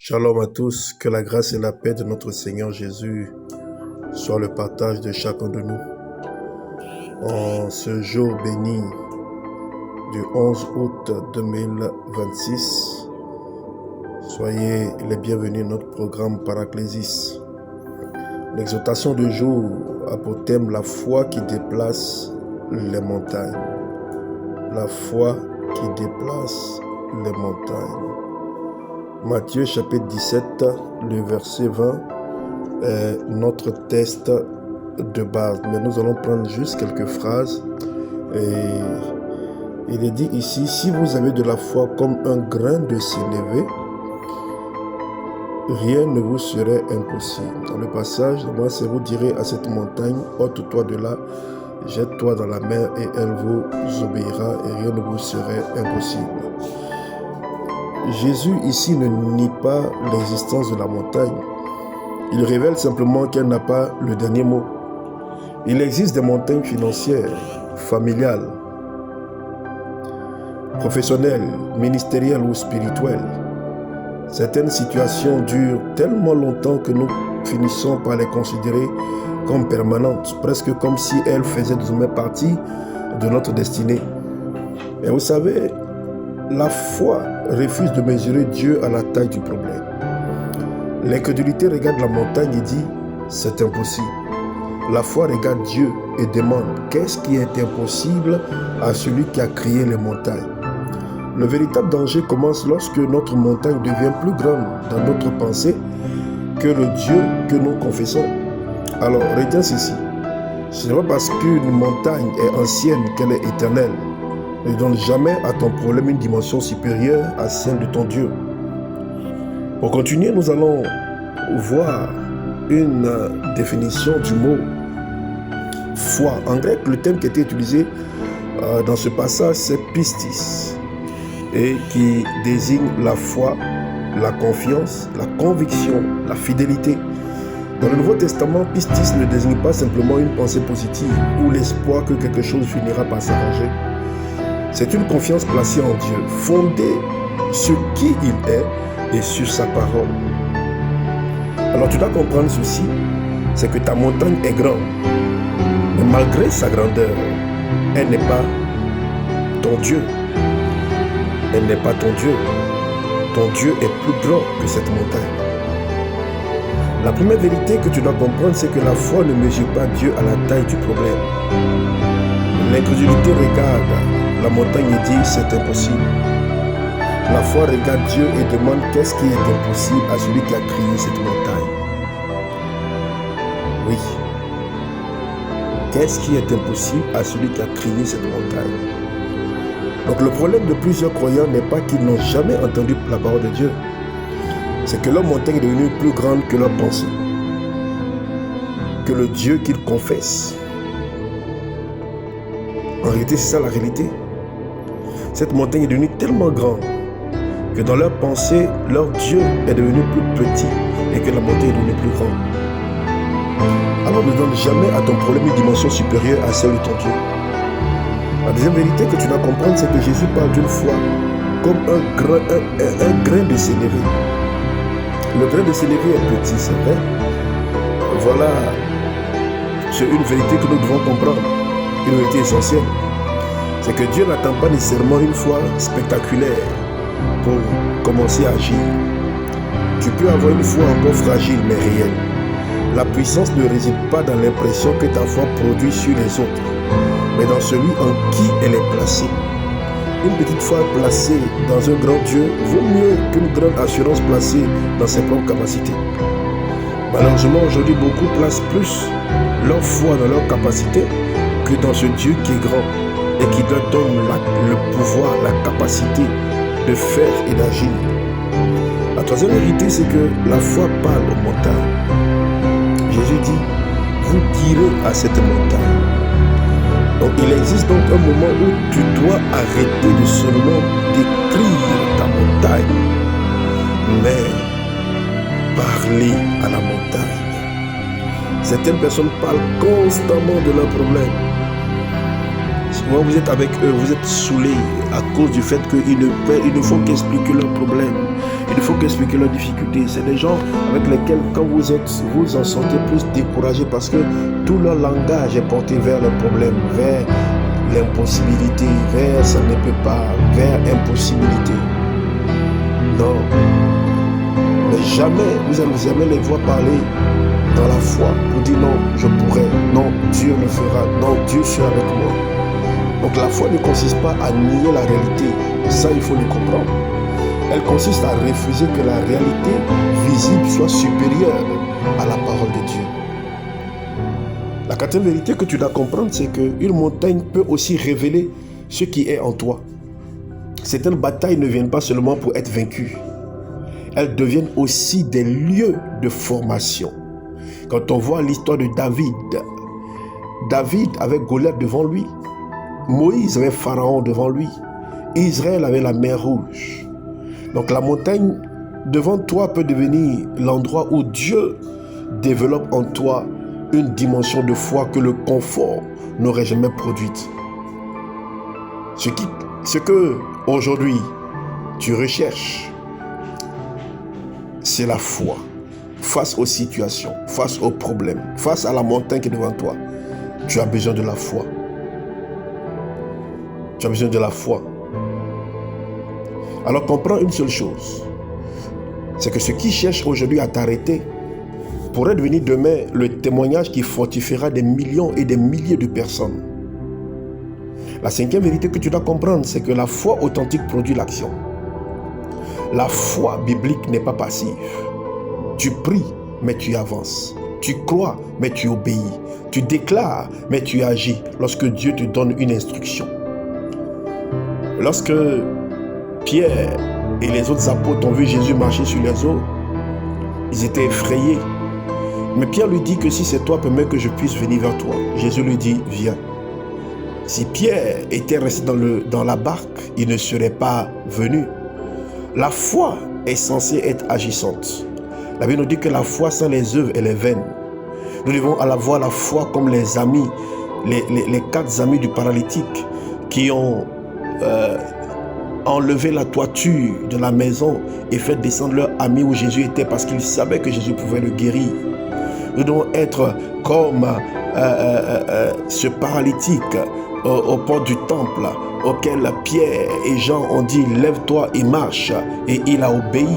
Shalom à tous, que la grâce et la paix de notre Seigneur Jésus soient le partage de chacun de nous. En ce jour béni du 11 août 2026, soyez les bienvenus à notre programme Paraclésis. L'exhortation du jour a pour thème la foi qui déplace les montagnes. La foi qui déplace les montagnes. Matthieu chapitre 17, le verset 20 est notre texte de base. Mais nous allons prendre juste quelques phrases. Et il est dit ici, si vous avez de la foi comme un grain de sénévé, rien ne vous serait impossible. Dans le passage, moi, c'est vous direz à cette montagne, ôte-toi de là, jette-toi dans la mer et elle vous obéira et rien ne vous serait impossible. Jésus ici ne nie pas l'existence de la montagne. Il révèle simplement qu'elle n'a pas le dernier mot. Il existe des montagnes financières, familiales, professionnelles, ministérielles ou spirituelles. Certaines situations durent tellement longtemps que nous finissons par les considérer comme permanentes, presque comme si elles faisaient désormais partie de notre destinée. Et vous savez, la foi refuse de mesurer Dieu à la taille du problème. L'incrédulité regarde la montagne et dit « c'est impossible ». La foi regarde Dieu et demande « qu'est-ce qui est impossible à celui qui a créé les montagnes ?» Le véritable danger commence lorsque notre montagne devient plus grande dans notre pensée que le Dieu que nous confessons. Alors, retiens ceci. Ce n'est pas parce qu'une montagne est ancienne qu'elle est éternelle. Ne donne jamais à ton problème une dimension supérieure à celle de ton Dieu. Pour continuer, nous allons voir une définition du mot foi. En grec, le terme qui a été utilisé dans ce passage, c'est pistis, et qui désigne la foi, la confiance, la conviction, la fidélité. Dans le Nouveau Testament, pistis ne désigne pas simplement une pensée positive ou l'espoir que quelque chose finira par s'arranger. C'est une confiance placée en Dieu, fondée sur qui il est et sur sa parole. Alors tu dois comprendre ceci, c'est que ta montagne est grande, mais malgré sa grandeur, elle n'est pas ton Dieu. Elle n'est pas ton Dieu. Ton Dieu est plus grand que cette montagne. La première vérité que tu dois comprendre, c'est que la foi ne mesure pas Dieu à la taille du problème. L'incrédulité regarde la montagne et dit c'est impossible. La foi regarde Dieu et demande qu'est-ce qui est impossible à celui qui a créé cette montagne. Oui. Qu'est-ce qui est impossible à celui qui a créé cette montagne? Donc le problème de plusieurs croyants n'est pas qu'ils n'ont jamais entendu la parole de Dieu. C'est que leur montagne est devenue plus grande que leur pensée. Que le Dieu qu'ils confessent. En réalité, c'est ça la réalité. Cette montagne est devenue tellement grande que dans leur pensée, leur Dieu est devenu plus petit et que la montagne est devenue plus grande. Alors ne donne jamais à ton problème une dimension supérieure à celle de ton Dieu. La deuxième vérité que tu dois comprendre, c'est que Jésus parle d'une foi comme un grain de sénévé. Le grain de sénévé est petit, c'est vrai. Voilà, c'est une vérité que nous devons comprendre, une vérité essentielle. C'est que Dieu n'attend pas nécessairement une foi spectaculaire pour commencer à agir. Tu peux avoir une foi encore fragile mais réelle. La puissance ne réside pas dans l'impression que ta foi produit sur les autres, mais dans celui en qui elle est placée. Une petite foi placée dans un grand Dieu vaut mieux qu'une grande assurance placée dans ses propres capacités. Malheureusement, aujourd'hui, beaucoup placent plus leur foi dans leur capacité que dans ce Dieu qui est grand et qui leur donne le pouvoir, la capacité de faire et d'agir. La troisième vérité, c'est que la foi parle aux montagnes. Jésus dit, vous direz à cette montagne. Donc il existe donc un moment où tu dois arrêter de seulement décrire ta montagne, mais parler à la montagne. Certaines personnes parlent constamment de leurs problèmes. Vous êtes avec eux, vous êtes saoulés à cause du fait qu'ils ne font qu'expliquer leurs problèmes. Il ne faut qu'expliquer leurs difficultés. C'est des gens avec lesquels, quand vous en sentez plus découragé parce que tout leur langage est porté vers les problèmes, vers l'impossibilité, vers ça ne peut pas, vers impossibilité. Non. Mais jamais, vous allez jamais les voir parler dans la foi pour dire non, je pourrais, non, Dieu le fera, non, Dieu sera avec moi. Donc la foi ne consiste pas à nier la réalité, ça il faut le comprendre. Elle consiste à refuser que la réalité visible soit supérieure à la parole de Dieu. La quatrième vérité que tu dois comprendre, c'est qu'une montagne peut aussi révéler ce qui est en toi. Certaines batailles ne viennent pas seulement pour être vaincues. Elles deviennent aussi des lieux de formation. Quand on voit l'histoire de David avait Goliath devant lui. Moïse avait Pharaon devant lui. Israël avait la mer Rouge. Donc la montagne devant toi peut devenir l'endroit où Dieu développe en toi une dimension de foi que le confort n'aurait jamais produite. Ce que aujourd'hui tu recherches, c'est la foi face aux situations, face aux problèmes, face à la montagne qui est devant toi. Tu as besoin de la foi. Tu as besoin de la foi. Alors comprends une seule chose, c'est que ce qui cherche aujourd'hui à t'arrêter pourrait devenir demain le témoignage qui fortifiera des millions et des milliers de personnes. La cinquième vérité que tu dois comprendre, c'est que la foi authentique produit l'action. La foi biblique n'est pas passive. Tu pries, mais tu avances. Tu crois, mais tu obéis. Tu déclares, mais tu agis lorsque Dieu te donne une instruction. Lorsque Pierre et les autres apôtres ont vu Jésus marcher sur les eaux, ils étaient effrayés. Mais Pierre lui dit que si c'est toi, permets que je puisse venir vers toi. Jésus lui dit, viens. Si Pierre était resté dans la barque, il ne serait pas venu. La foi est censée être agissante. La Bible nous dit que la foi sans les œuvres, elle est vaine. Nous devons avoir la foi comme les amis, les 4 amis du paralytique qui ont enlevé la toiture de la maison et fait descendre leur ami où Jésus était parce qu'ils savaient que Jésus pouvait le guérir. Nous devons être comme ce paralytique aux portes du temple auquel Pierre et Jean ont dit « Lève-toi et marche » et il a obéi.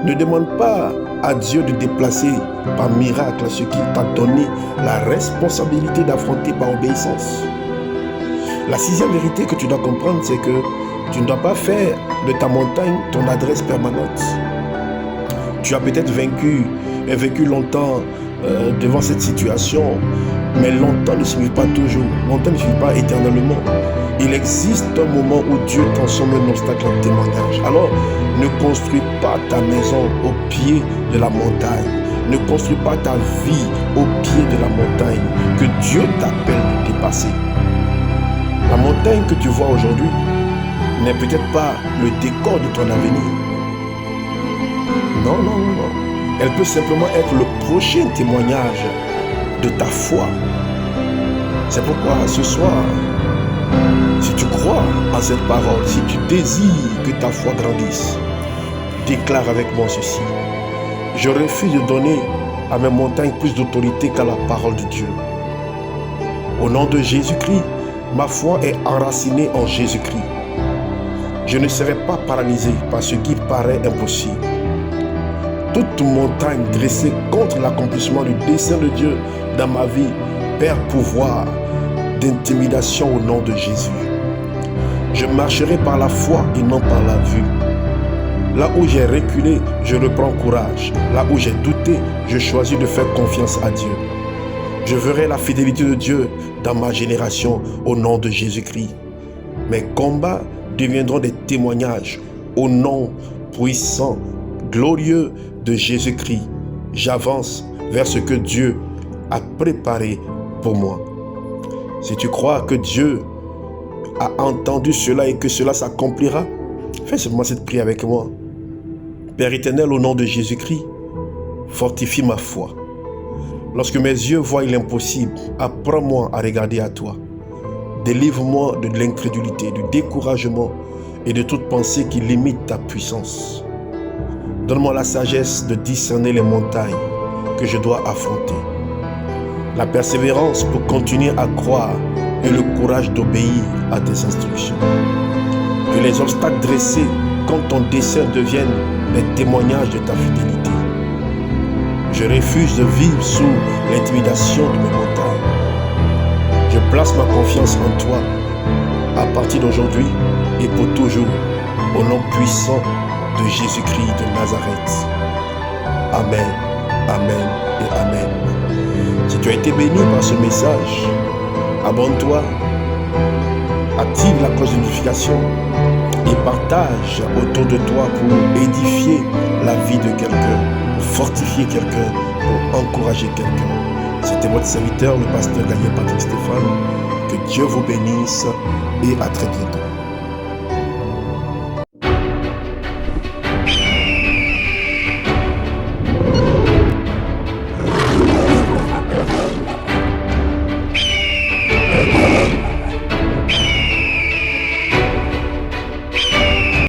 Ne demande pas à Dieu de déplacer par miracle ce qu'il t'a donné la responsabilité d'affronter par obéissance. La 6e vérité que tu dois comprendre, c'est que tu ne dois pas faire de ta montagne ton adresse permanente. Tu as peut-être vécu longtemps devant cette situation, mais longtemps ne signifie pas toujours. Longtemps ne signifie pas éternellement. Il existe un moment où Dieu transforme un obstacle en témoignage. Alors, ne construis pas ta maison au pied de la montagne. Ne construis pas ta vie au pied de la montagne que Dieu t'appelle de dépasser. La montagne que tu vois aujourd'hui n'est peut-être pas le décor de ton avenir. Non, non, non, non. Elle peut simplement être le prochain témoignage de ta foi. C'est pourquoi ce soir, si tu crois en cette parole, si tu désires que ta foi grandisse, déclare avec moi ceci. Je refuse de donner à mes montagnes plus d'autorité qu'à la parole de Dieu. Au nom de Jésus-Christ, ma foi est enracinée en Jésus-Christ. Je ne serai pas paralysé par ce qui paraît impossible. Toute montagne dressée contre l'accomplissement du dessein de Dieu dans ma vie perd pouvoir d'intimidation au nom de Jésus. Je marcherai par la foi et non par la vue. Là où j'ai reculé, je reprends courage. Là où j'ai douté, je choisis de faire confiance à Dieu. Je verrai la fidélité de Dieu dans ma génération au nom de Jésus-Christ. Mes combats deviendront des témoignages au nom puissant, glorieux de Jésus-Christ. J'avance vers ce que Dieu a préparé pour moi. Si tu crois que Dieu a entendu cela et que cela s'accomplira, fais seulement cette prière avec moi. Père éternel, au nom de Jésus-Christ, fortifie ma foi. Lorsque mes yeux voient l'impossible, apprends-moi à regarder à toi. Délivre-moi de l'incrédulité, du découragement et de toute pensée qui limite ta puissance. Donne-moi la sagesse de discerner les montagnes que je dois affronter, la persévérance pour continuer à croire et le courage d'obéir à tes instructions. Que les obstacles dressés contre ton dessein deviennent les témoignages de ta fidélité. Je refuse de vivre sous l'intimidation de mes montagnes. Je place ma confiance en toi à partir d'aujourd'hui et pour toujours, au nom puissant de Jésus-Christ de Nazareth. Amen, amen et amen. Si tu as été béni par ce message, abonne-toi, active la cloche de notification et partage autour de toi pour édifier la vie de quelqu'un, pour fortifier quelqu'un, pour encourager quelqu'un. C'était votre serviteur, le pasteur Gabriel Patrick Stéphane. Que Dieu vous bénisse et à très bientôt.